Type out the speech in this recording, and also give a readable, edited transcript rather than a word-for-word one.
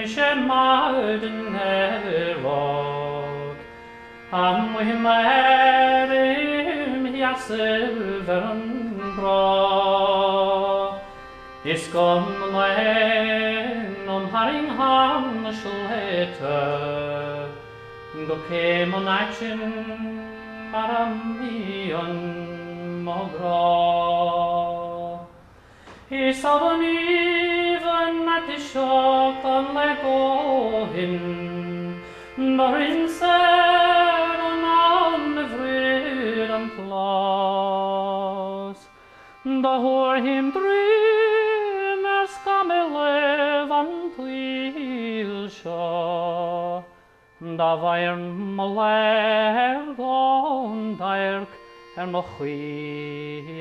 Mishem Marden Herod Am Wimarim Yasilvern Bra Iskom Len Haringham Shleta Gokem on action Maramion Mogra Isavani at the shock on Legohin, nor in Seron on the freedom clause. The whore him dreamers come elev on Cleelshaw. The Vyrn Moler on Dirk and Mochiar.